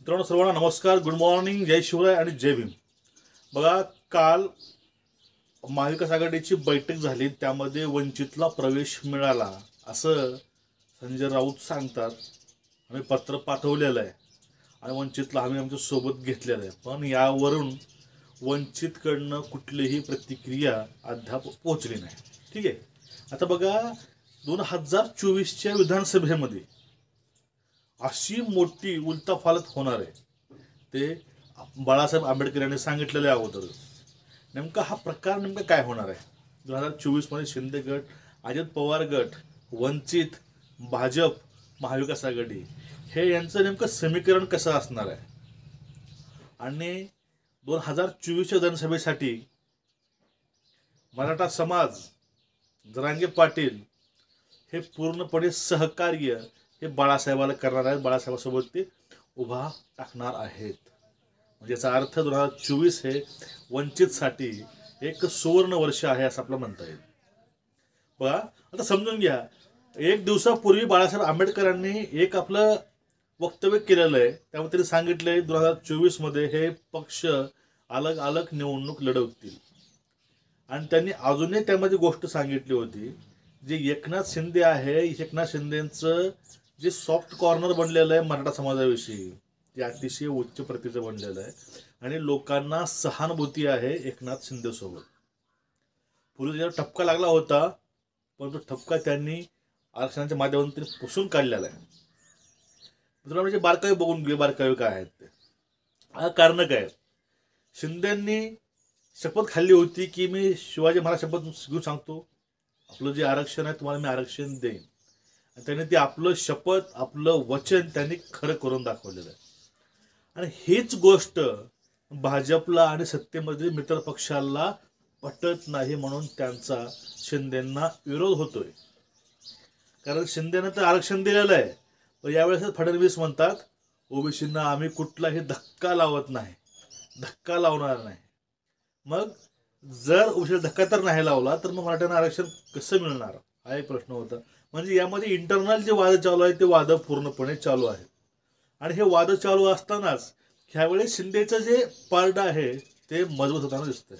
मित्रांनो सर्वांना नमस्कार, गुड मॉर्निंग, जय शिवराय आणि जय भीम. बघा, काल महाविकास आघाडीची बैठक झाली, त्यामध्ये वंचितला प्रवेश मिळाला असं संजय राऊत सांगतात. आम्ही पत्र पाठवलेलं आहे आणि वंचितला आम्ही आमच्या सोबत घेतलेलं आहे, पण यावरून वंचितकडनं कुठलीही प्रतिक्रिया अद्याप पोहोचली नाही. ठीक आहे. आता बघा, 2024च्या विधानसभेमध्ये अशी मोठी उलथापालथ होणार आहे ते बाळासाहेब आंबेडकर यांनी सांगितलेलं आहे अगोदरच. नेमका हा प्रकार नेमका काय होणार आहे 2024मध्ये? शिंदे गट, अजित पवार गट, वंचित, भाजप, महाविकास आघाडी हे यांचं नेमकं समीकरण कसं असणार आहे? आणि 2024च्या विधानसभेसाठी मराठा समाज, जरांगे पाटील हे पूर्णपणे सहकार्य हे बाळासाहेबाला करणार आहेत, बाळासाहेबासोबत ते उभा टाकणार आहेत. म्हणजे याचा अर्थ 2024 हे वंचितसाठी एक सुवर्ण वर्ष आहे असं आपलं म्हणता येईल. बघा, आता समजून घ्या, एक दिवसापूर्वी बाळासाहेब आंबेडकरांनी एक आपलं वक्तव्य केलेलं आहे. त्यामध्ये त्यांनी सांगितलंय 2024मध्ये हे पक्ष अलग अलग निवडणूक लढवतील. आणि त्यांनी अजूनही त्यामध्ये गोष्ट सांगितली होती, जे एकनाथ शिंदे आहे, एकनाथ शिंदेचं जे सॉफ्ट कॉर्नर बनलेलं आहे मराठा समाजाविषयी, ते अतिशय उच्च प्रतीचं बनलेलं आहे आणि लोकांना सहानुभूती आहे एकनाथ शिंदेसोबत. पूर्वी त्याला ठपका लागला होता, पण तो ठपका त्यांनी आरक्षणाच्या माध्यमातून पुसून काढलेला आहे. मित्रांनो, म्हणजे बारकावे बघून घे, बारकावे काय आहेत ते. हा कारण काय आहे? शिंदेंनी शपथ खाल्ली होती की मी शिवाजी महाराज शपथ घेऊन सांगतो, आपलं जे आरक्षण आहे तुम्हाला मी आरक्षण देईन. आणि त्यांनी ते आपलं शपथ, आपलं वचन त्यांनी खरं करून दाखवलेलं आहे. आणि हीच गोष्ट भाजपला आणि सत्तेमध्ये मित्र पक्षाला पटत नाही, म्हणून त्यांचा शिंदेंना विरोध होतोय. कारण शिंदेनं तर आरक्षण दिलेलं आहे, पण यावेळेस फडणवीस म्हणतात ओबीसींना आम्ही कुठलाही धक्का लावत नाही, धक्का लावणार नाही. मग जर ओबीसीला धक्का तर नाही लावला तर मग मराठ्यांना आरक्षण कसं मिळणार हा एक प्रश्न होता. म्हणजे यामध्ये इंटरनल जे वाद चालू आहे ते वाद पूर्णपणे चालू आहे. आणि हे वाद चालू असतानाच ह्यावेळेस शिंदेचं जे पारडं आहे ते मजबूत होताना दिसतंय.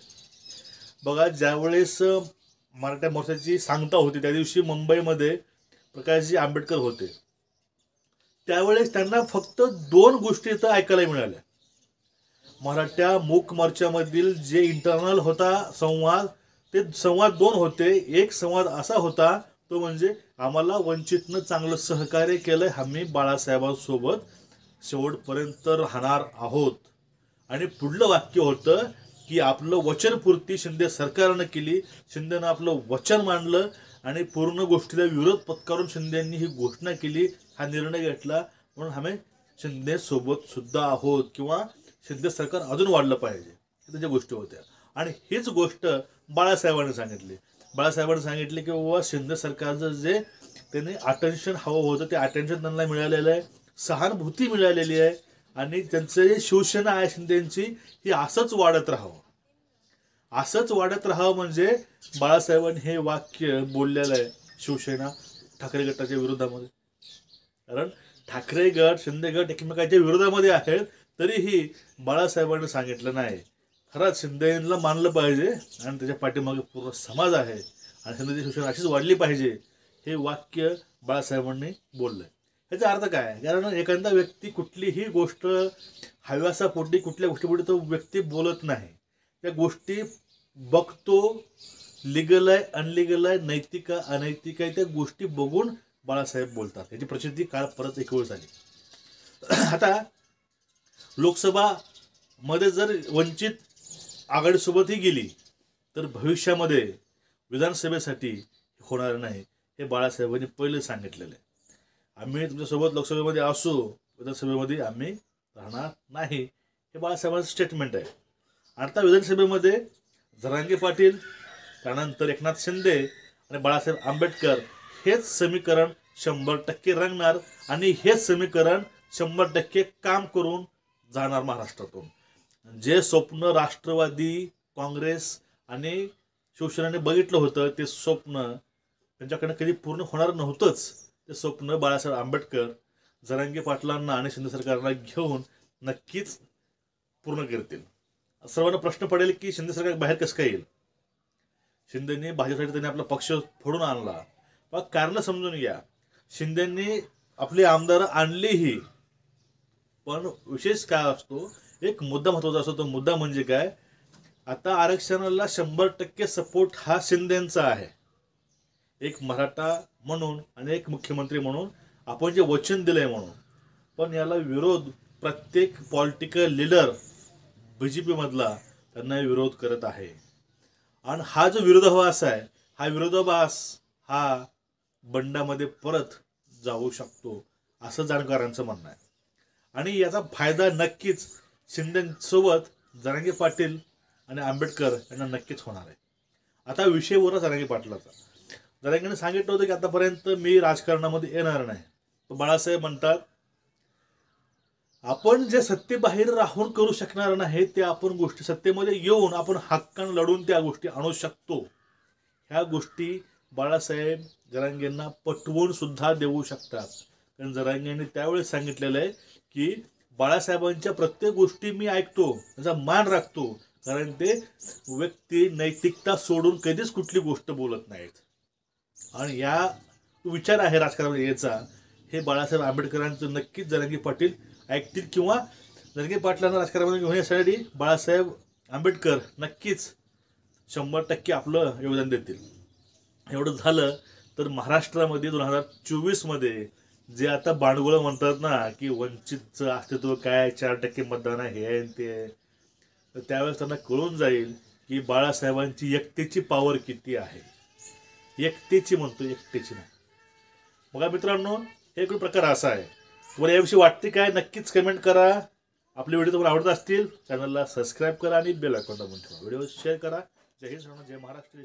बघा, ज्यावेळेस मराठा मोर्चाची सांगता होती त्या दिवशी मुंबईमध्ये प्रकाशजी आंबेडकर होते, त्यावेळेस त्यांना फक्त 2 गोष्टी इथं ऐकायला मिळाल्या. मराठा मूक मोर्चामधील जे इंटरनल होता संवाद, ते संवाद 2 होते. एक संवाद असा होता, तो म्हणजे आम्हाला वंचितनं चांगलं सहकार्य केलंय, आम्ही बाळासाहेबांसोबत शेवटपर्यंत राहणार आहोत. आणि पुढलं वाक्य होतं की आपलं वचनपूर्ती शिंदे सरकारनं केली, शिंदेनं आपलं वचन मांडलं आणि पूर्ण गोष्टीला विरोध पत्करून शिंदेंनी ही घोषणा केली, हा निर्णय घेतला, म्हणून आम्ही शिंदे सोबत सुद्धा आहोत किंवा शिंदे सरकार अजून वाढलं पाहिजे, त्याच्या गोष्टी होत्या. आणि हीच गोष्ट बाळासाहेबांनी सांगितली. बाळासाहेबांनी सांगितले की बाबा शिंदे सरकारचं जे त्यांनी अटेन्शन हवं होतं ते अटेन्शन त्यांना मिळालेलं आहे, सहानुभूती मिळालेली आहे. आणि त्यांचं जे शिवसेना आहे शिंदेची, ही असंच वाढत राहावं, असंच वाढत राहावं. म्हणजे बाळासाहेबांनी हे वाक्य बोललेलं आहे शिवसेना ठाकरे गटाच्या विरोधामध्ये. कारण ठाकरे गट, शिंदे गट एकमेकांच्या विरोधामध्ये आहेत, तरीही बाळासाहेबांनी सांगितलं नाही, खरंच शिंदेला मानलं पाहिजे आणि त्याच्या पाठीमागे पूर्ण समाज आहे आणि शिंदेची शिवसेना अशीच वाढली पाहिजे, हे वाक्य बाळासाहेबांनी बोललंय. याचा अर्थ काय? कारण एखादा व्यक्ती कुठलीही गोष्ट हव्यासापोटी, कुठल्या गोष्टीपोटी तो व्यक्ती बोलत नाही. त्या गोष्टी बघतो, लिगल आहे, अनलिगल आहे, नैतिक आहे, अनैतिक आहे, त्या गोष्टी बघून बाळासाहेब बोलतात. याची प्रसिद्धी काळ परत एक वेळ झाली. आता लोकसभा मध्ये जर वंचित आघाडीसोबतही गेली तर भविष्यामध्ये विधानसभेसाठी होणार नाही, हे बाळासाहेबांनी पहिले सांगितलेलं आहे. आम्ही तुमच्यासोबत लोकसभेमध्ये असू, विधानसभेमध्ये आम्ही राहणार नाही, हे बाळासाहेबांचं स्टेटमेंट आहे. आता विधानसभेमध्ये जरांगे पाटील, त्यानंतर एकनाथ शिंदे आणि बाळासाहेब आंबेडकर हेच समीकरण 100% रंगणार आणि हेच समीकरण 100% काम करून जाणार महाराष्ट्रातून. जे स्वप्न राष्ट्रवादी काँग्रेस आणि शिवसेनेने बघितलं होतं ते स्वप्न त्यांच्याकडे कधी पूर्ण होणार नव्हतंच. ते स्वप्न बाळासाहेब आंबेडकर जरांगे पाटलांना आणि शिंदे सरकारला घेऊन नक्कीच पूर्ण करतील. सर्वांना प्रश्न पडेल की शिंदे सरकार बाहेर कसं काय येईल. शिंदेनी भाजपसाठी त्यांनी आपला पक्ष फोडून आणला. मग कारण समजून घ्या. शिंदेनी आपले आमदार आणलेही, पण विशेष काय असतो, एक मुद्दा महत्त्वाचा असतो. तो मुद्दा म्हणजे काय, आता आरक्षणाला 100% सपोर्ट हा शिंदेचा आहे. एक मराठा म्हणून आणि एक मुख्यमंत्री म्हणून आपण जे वचन दिलंय म्हणून. पण याला विरोध प्रत्येक पॉलिटिकल लीडर BJP मधला त्यांना विरोध करत आहे. आणि हा जो विरोधाभास आहे, हा विरोधाभास हा बंडामध्ये परत जाऊ शकतो असं जाणकारांचं म्हणणं आहे. आणि याचा फायदा नक्कीच शिंदेसोबत जरांगे पाटील आणि आंबेडकर यांना नक्कीच होणार आहे. आता विषय होता जरांगे पाटलाचा. जरांगेने सांगितलं होतं की आतापर्यंत मी राजकारणामध्ये येणार नाही. बाळासाहेब म्हणतात, आपण जे सत्तेबाहेर राहून करू शकणार नाही ते आपण गोष्टी सत्तेमध्ये येऊन आपण हक्कानं लढून त्या गोष्टी आणू शकतो. ह्या गोष्टी बाळासाहेब जरांगेंना पटवून सुद्धा देऊ शकतात. कारण जरांगेंनी त्यावेळेस सांगितलेलं आहे की बाळासाहेबांच्या प्रत्येक गोष्टी मी ऐकतो, त्याचा मान राखतो, कारण ते व्यक्ती नैतिकता सोडून कधीच कुठली गोष्ट बोलत नाहीत. आणि या विचार आहे राजकारणामध्ये याचा, हे बाळासाहेब आंबेडकरांचं नक्कीच जरांगे पाटील ऐकतील, किंवा जरांगे पाटलांना राजकारणामध्ये घेऊन येण्यासाठी बाळासाहेब आंबेडकर नक्कीच 100% आपलं योगदान देतील. एवढं झालं तर महाराष्ट्रामध्ये 2024 मध्ये जे आता बांडगुळं म्हणतात ना की वंचितचं अस्तित्व काय, 4% मतदान आहे, हे ते, तर त्यावेळेस त्यांना कळून जाईल की बाळासाहेबांची एकतेची पॉवर किती आहे. एकतेची म्हणतो, एकतेची नाही. बघा मित्रांनो, हे एक प्रकार असा आहे. तुम्हाला याविषयी वाटते काय, नक्कीच कमेंट करा. आपले व्हिडिओ तुम्हाला आवडत असतील चॅनलला सबस्क्राईब करा आणि बेल आयकॉन दाबून ठेवा. व्हिडिओ शेअर करा. जय हिंद, जय महाराष्ट्र.